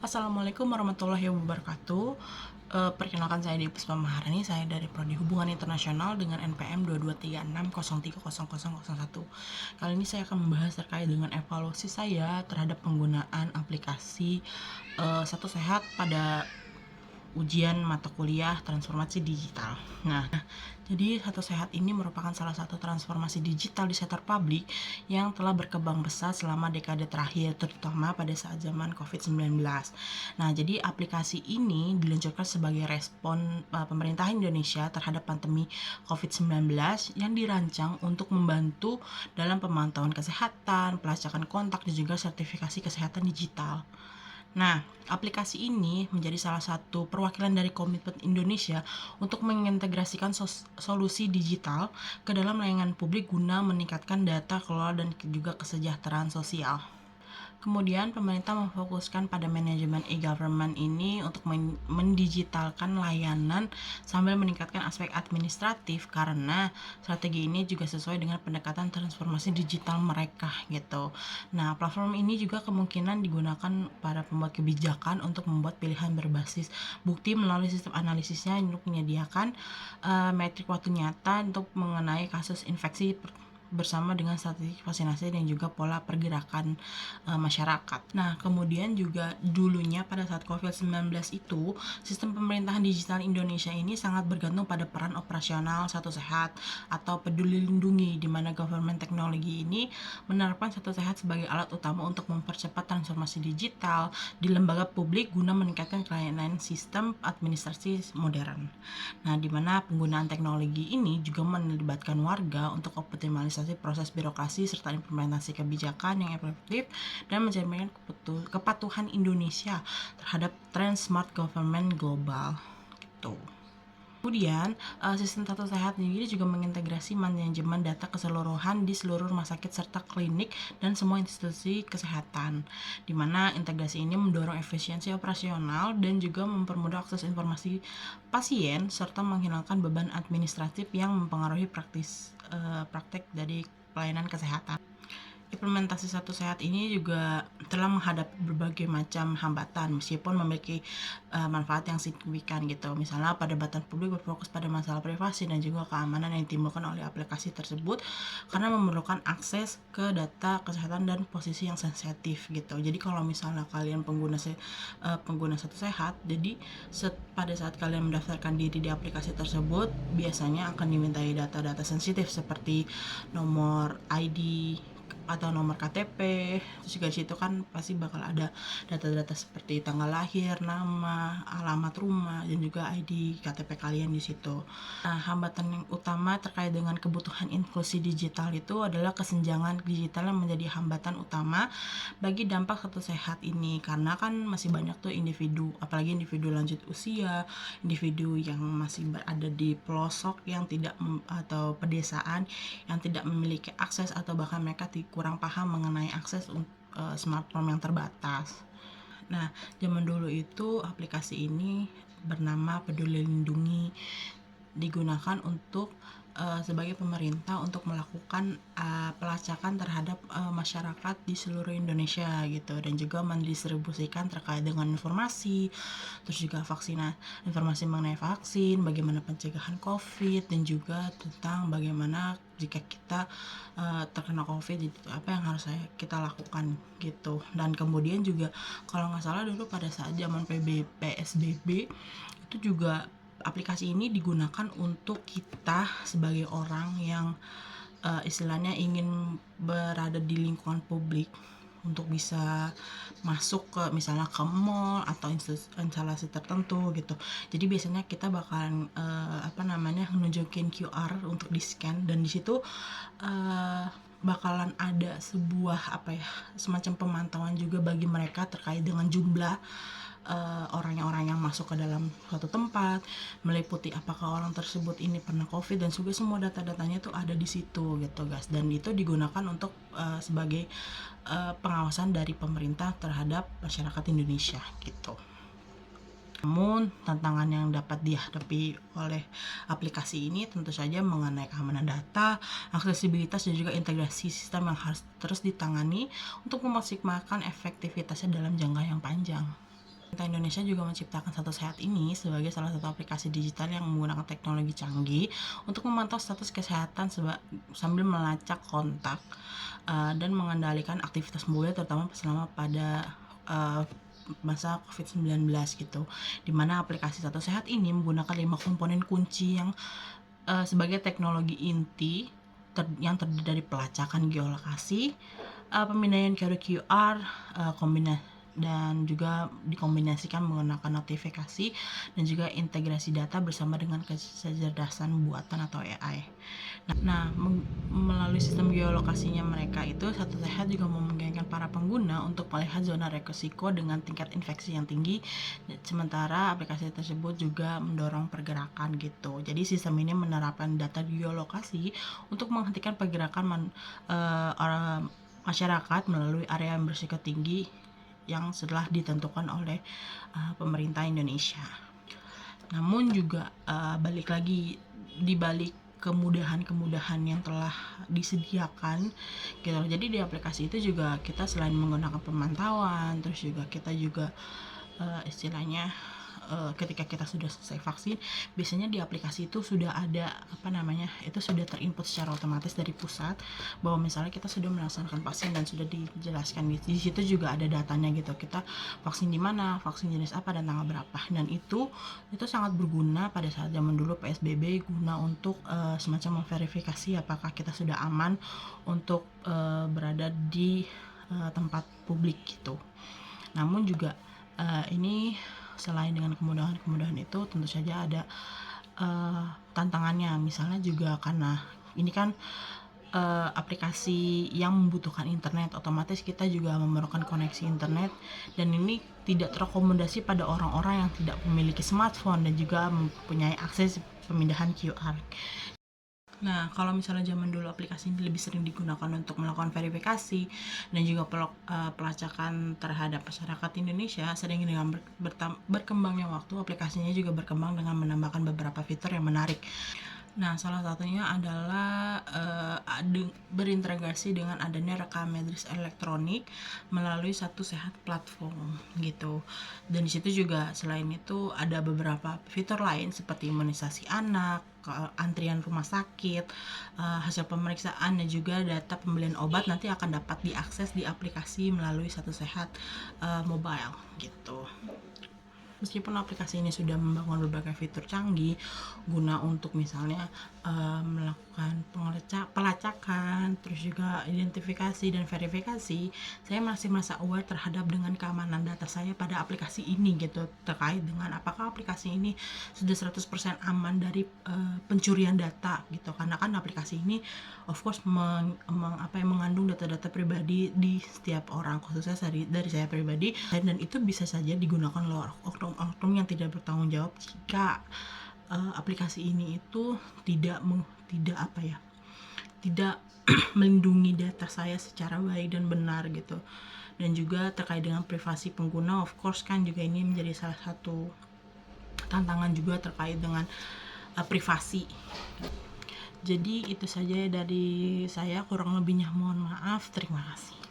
Assalamualaikum warahmatullahi wabarakatuh. Perkenalkan, saya Puspa Maharani, saya dari Prodi Hubungan Internasional dengan NPM 2236030001. Kali ini saya akan membahas terkait dengan evaluasi saya terhadap penggunaan aplikasi Satu Sehat pada ujian mata kuliah transformasi digital. Nah, jadi Satu Sehat ini merupakan salah satu transformasi digital di sektor publik yang telah berkembang pesat selama dekade terakhir, terutama pada saat zaman COVID-19. Nah, jadi aplikasi ini diluncurkan sebagai respon pemerintah Indonesia terhadap pandemi COVID-19 yang dirancang untuk membantu dalam pemantauan kesehatan, pelacakan kontak, dan juga sertifikasi kesehatan digital. Nah, aplikasi ini menjadi salah satu perwakilan dari komitmen Indonesia untuk mengintegrasikan solusi digital ke dalam layanan publik guna meningkatkan data kelola dan juga kesejahteraan sosial. Kemudian pemerintah memfokuskan pada manajemen e-government ini untuk mendigitalkan layanan sambil meningkatkan aspek administratif, karena strategi ini juga sesuai dengan pendekatan transformasi digital mereka gitu. Nah, platform ini juga kemungkinan digunakan para pembuat kebijakan untuk membuat pilihan berbasis bukti melalui sistem analisisnya untuk menyediakan metrik waktu nyata untuk mengenai kasus infeksi bersama dengan strategi vaksinasi dan juga pola pergerakan masyarakat. Nah, kemudian juga dulunya pada saat COVID-19 itu, sistem pemerintahan digital Indonesia ini sangat bergantung pada peran operasional Satu Sehat atau Peduli Lindungi, di mana government teknologi ini menerapkan Satu Sehat sebagai alat utama untuk mempercepat transformasi digital di lembaga publik guna meningkatkan pelayanan sistem administrasi modern. Nah, di mana penggunaan teknologi ini juga melibatkan warga untuk optimalisasi proses birokrasi serta implementasi kebijakan yang efektif dan mencerminkan kepatuhan Indonesia terhadap tren smart government global gitu. Kemudian, sistem Satu Sehat ini juga mengintegrasi manajemen data keseluruhan di seluruh rumah sakit serta klinik dan semua institusi kesehatan, di mana integrasi ini mendorong efisiensi operasional dan juga mempermudah akses informasi pasien serta menghilangkan beban administratif yang mempengaruhi praktek dari pelayanan kesehatan. Implementasi Satu Sehat ini juga telah menghadapi berbagai macam hambatan meskipun memiliki manfaat yang signifikan gitu. Misalnya perdebatan publik berfokus pada masalah privasi dan juga keamanan yang ditimbulkan oleh aplikasi tersebut karena memerlukan akses ke data kesehatan dan posisi yang sensitif gitu. Jadi kalau misalnya kalian pengguna Satu Sehat, jadi pada saat kalian mendaftarkan diri di aplikasi tersebut biasanya akan dimintai data-data sensitif seperti nomor ID atau nomor KTP. Terus juga di situ kan pasti bakal ada data-data seperti tanggal lahir, nama, alamat rumah, dan juga ID KTP kalian di situ. Nah, hambatan yang utama terkait dengan kebutuhan inklusi digital itu adalah kesenjangan digital yang menjadi hambatan utama bagi dampak Satu Sehat ini, karena kan masih banyak tuh individu, apalagi individu lanjut usia, individu yang masih berada di pelosok yang tidak atau pedesaan yang tidak memiliki akses atau bahkan mereka kurang paham mengenai akses smartphone yang terbatas. Nah, zaman dulu itu aplikasi ini bernama Peduli Lindungi digunakan untuk sebagai pemerintah untuk melakukan pelacakan terhadap masyarakat di seluruh Indonesia gitu, dan juga mendistribusikan terkait dengan informasi, terus juga informasi mengenai vaksin, bagaimana pencegahan COVID, dan juga tentang bagaimana jika kita terkena COVID, apa yang harus kita lakukan gitu. Dan kemudian juga kalau nggak salah dulu pada saat zaman PSBB itu juga aplikasi ini digunakan untuk kita sebagai orang yang istilahnya ingin berada di lingkungan publik untuk bisa masuk ke misalnya ke mall atau instalasi tertentu gitu. Jadi biasanya kita bakalan nunjukin QR untuk di scan, dan di situ bakalan ada sebuah semacam pemantauan juga bagi mereka terkait dengan jumlah orang yang masuk ke dalam suatu tempat, meliputi apakah orang tersebut ini pernah COVID, dan juga semua data-datanya tuh ada di situ gitu guys. Dan itu digunakan untuk sebagai pengawasan dari pemerintah terhadap masyarakat Indonesia gitu. Namun tantangan yang dapat dihadapi oleh aplikasi ini tentu saja mengenai keamanan data, aksesibilitas, dan juga integrasi sistem yang harus terus ditangani untuk memaksimalkan efektivitasnya dalam jangka yang panjang. pemerintah Indonesia juga menciptakan Satu Sehat ini sebagai salah satu aplikasi digital yang menggunakan teknologi canggih untuk memantau status kesehatan sambil melacak kontak dan mengendalikan aktivitas mobil terutama selama pada masa COVID-19 gitu. Dimana aplikasi Satu Sehat ini menggunakan 5 komponen kunci yang sebagai teknologi inti yang terdiri dari pelacakan geolokasi, pemindaian kode QR, dan juga dikombinasikan menggunakan notifikasi dan juga integrasi data bersama dengan kecerdasan buatan atau AI. Nah, melalui sistem geolokasinya mereka itu, Satu Sehat juga memungkinkan para pengguna untuk melihat zona resiko dengan tingkat infeksi yang tinggi, sementara aplikasi tersebut juga mendorong pergerakan gitu. Jadi sistem ini menerapkan data geolokasi untuk menghentikan pergerakan orang masyarakat melalui area yang berisiko tinggi yang setelah ditentukan oleh pemerintah Indonesia. Namun juga balik lagi, di balik kemudahan-kemudahan yang telah disediakan gitu. Jadi di aplikasi itu juga kita selain menggunakan pemantauan, terus juga kita juga istilahnya ketika kita sudah selesai vaksin, biasanya di aplikasi itu sudah ada itu sudah terinput secara otomatis dari pusat bahwa misalnya kita sudah melaksanakan vaksin dan sudah dijelaskan di situ juga ada datanya gitu, kita vaksin di mana, vaksin jenis apa, dan tanggal berapa. Dan itu sangat berguna pada saat zaman dulu PSBB, guna untuk semacam memverifikasi apakah kita sudah aman untuk berada di tempat publik gitu. Namun juga ini selain dengan kemudahan-kemudahan itu tentu saja ada tantangannya. Misalnya juga karena ini kan aplikasi yang membutuhkan internet, otomatis kita juga memerlukan koneksi internet, dan ini tidak terekomendasi pada orang-orang yang tidak memiliki smartphone dan juga mempunyai akses pemindahan QR. Nah, kalau misalnya zaman dulu aplikasi ini lebih sering digunakan untuk melakukan verifikasi dan juga pelacakan terhadap masyarakat Indonesia, sering dengan berkembangnya waktu, aplikasinya juga berkembang dengan menambahkan beberapa fitur yang menarik. Nah, salah satunya adalah berintegrasi dengan adanya rekam medis elektronik melalui Satu Sehat platform gitu. Dan di situ juga selain itu ada beberapa fitur lain seperti imunisasi anak, antrian rumah sakit, hasil pemeriksaan, dan juga data pembelian obat nanti akan dapat diakses di aplikasi melalui Satu Sehat mobile gitu. Meskipun aplikasi ini sudah membangun berbagai fitur canggih guna untuk misalnya melakukan pelacakan, terus juga identifikasi dan verifikasi, saya masih merasa aware terhadap dengan keamanan data saya pada aplikasi ini gitu, terkait dengan apakah aplikasi ini sudah 100% aman dari pencurian data gitu, karena kan aplikasi ini of course mengandung data-data pribadi di setiap orang, khususnya dari saya pribadi, dan itu bisa saja digunakan oleh oknum yang tidak bertanggung jawab jika aplikasi ini itu tidak melindungi data saya secara baik dan benar gitu. Dan juga terkait dengan privasi pengguna, of course kan juga ini menjadi salah satu tantangan juga terkait dengan privasi. Jadi itu saja dari saya, kurang lebihnya mohon maaf. Terima kasih.